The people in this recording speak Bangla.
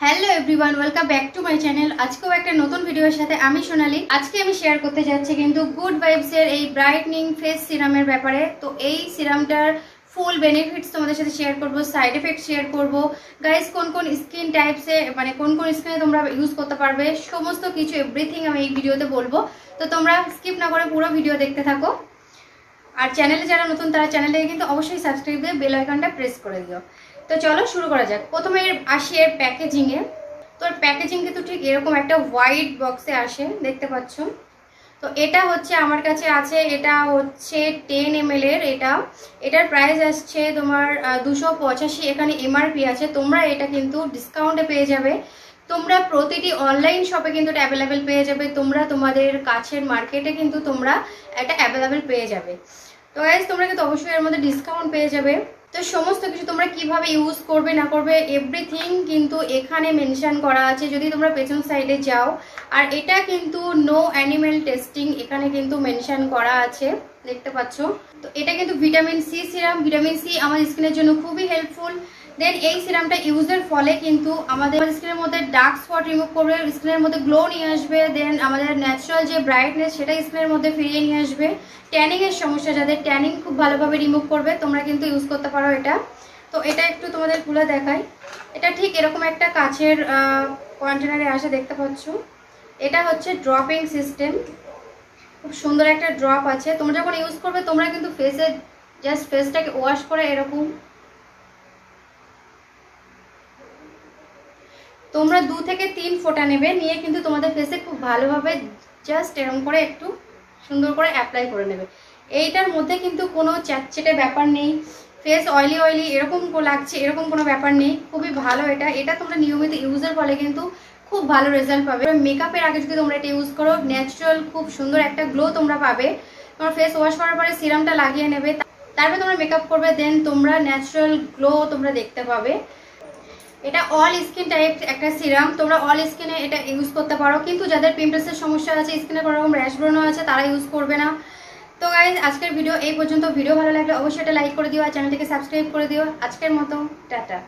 Hello everyone, welcome back to my channel. আজকেও একটা নতুন ভিডিওর সাথে আমি সোনালি। আজকে আমি শেয়ার করতে যাচ্ছি কিন্তু গুড ভাইবস এর এই ব্রাইটনিং ফেস সিরামের ব্যাপারে। তো এই সিরামটার ফুল বেনিফিটস তোমাদের সাথে শেয়ার করব, সাইড এফেক্ট শেয়ার করব, গাইস কোন কোন স্কিন টাইপসে মানে কোন কোন স্কিনে তোমরা ইউজ করতে পারবে, সমস্ত কিছু এভরিথিং আমি এই ভিডিওতে বলবো। তো তোমরা স্কিপ না করে পুরো ভিডিও দেখতে থাকো। আর চ্যানেলে যারা নতুন তারা চ্যানেলে কিন্তু অবশ্যই সাবস্ক্রাইব দিয়ে বেল আইকনটা প্রেস করে দিও। তো চলো শুরু করা যাক। প্রথমে আসি এর প্যাকেজিংয়ে। তো প্যাকেজিং কিন্তু ঠিক এরকম একটা হোয়াইট বক্সে আসে, দেখতে পাচ্ছ। তো এটা হচ্ছে আমার কাছে আছে, এটা হচ্ছে 10 ml এর। এটার প্রাইস আসছে তোমার 285। এখানে এমআরপি আছে, তোমরা এটা কিন্তু ডিসকাউন্টে পেয়ে যাবে। তোমরা প্রতিটি অনলাইন শপে কিন্তু এটা অ্যাভেলেবেল পেয়ে যাবে, তোমরা তোমাদের কাছের মার্কেটে কিন্তু তোমরা এটা অ্যাভেলেবেল পেয়ে যাবে। তো গাইস তোমরা কিন্তু অবশ্যই এর মধ্যে ডিসকাউন্ট পেয়ে যাবে। তো সমস্ত কিছু তোমরা কিভাবে ইউজ করবে না করবে এভরিথিং কিন্তু এখানে মেনশন করা আছে, যদি তোমরা পেছন সাইডে যাও। আর এটা কিন্তু নো অ্যানিমেল টেস্টিং এখানে কিন্তু মেনশন করা আছে, দেখতে পাচ্ছ। তো এটা কিন্তু vitamin C serum. Vitamin C আমাদের স্কিনের জন্য খুবই হেল্পফুল। দেন এই সিরামটা ইউজের ফলে কিন্তু আমাদের স্কিনের মধ্যে ডার্ক স্পট রিমুভ করবে, স্কিনের মধ্যে গ্লো নিয়ে আসবে। দেন আমাদের ন্যাচারাল যে ব্রাইটনেস সেটা স্কিনের মধ্যে ফিরিয়ে নিয়ে আসবে। ট্যানিং এর সমস্যা যাদের, ট্যানিং খুব ভালোভাবে রিমুভ করবে, তোমরা কিন্তু ইউজ করতে পারো এটা। তো এটা একটু তোমাদের খুলে দেখাই। এটা ঠিক এরকম একটা কাচের কন্টেনারে আসে, দেখতে পাচ্ছ। এটা হচ্ছে ড্রপিং সিস্টেম, খুব সুন্দর একটা ড্রপ আছে। তোমরা যখন ইউজ করবে তোমরা কিন্তু ফেসে জাস্ট ফেসটাকে ওয়াশ করে এরকম তোমরা 2 থেকে 3 ফোঁটা নেবে, নিয়ে কিন্তু তোমাদের ফেসে খুব ভালোভাবে জাস্ট এরকম করে একটু সুন্দর করে অ্যাপ্লাই করে নেবে। এইটার মধ্যে কিন্তু কোনো চ্যাটচেটে ব্যাপার নেই, ফেস অয়েলি অয়েলি এরকম লাগছে এরকম কোনো ব্যাপার নেই, খুবই ভালো এটা। এটা তোমরা নিয়মিত ইউজের ফলে কিন্তু খুব ভালো রেজাল্ট পাবে। মেকআপের আগে যদি তোমরা এটা ইউজ করো, ন্যাচারাল খুব সুন্দর একটা গ্লো তোমরা পাবে। তোমার ফেস ওয়াশ করার পরে সিরামটা লাগিয়ে নেবে, তারপরে তোমরা মেকআপ করবে, দেন তোমরা ন্যাচারাল গ্লো তোমরা দেখতে পাবে। এটা অল স্কিন টাইপ একটা সিরাম, তোমরা অল স্কিনে এটা ইউজ করতে পারো। কিন্তু যাদের পিম্পলসের সমস্যা আছে, স্কিনে কোনো রকম র্যাশ ব্রণ আছে, তারা ইউজ করবে না। তো গাইজ আজকের ভিডিও এই পর্যন্ত। ভিডিও ভালো লাগলে অবশ্যই এটা লাইক করে দিও আর চ্যানেলটিকে সাবস্ক্রাইব করে দিও। আজকের মতো টাটা।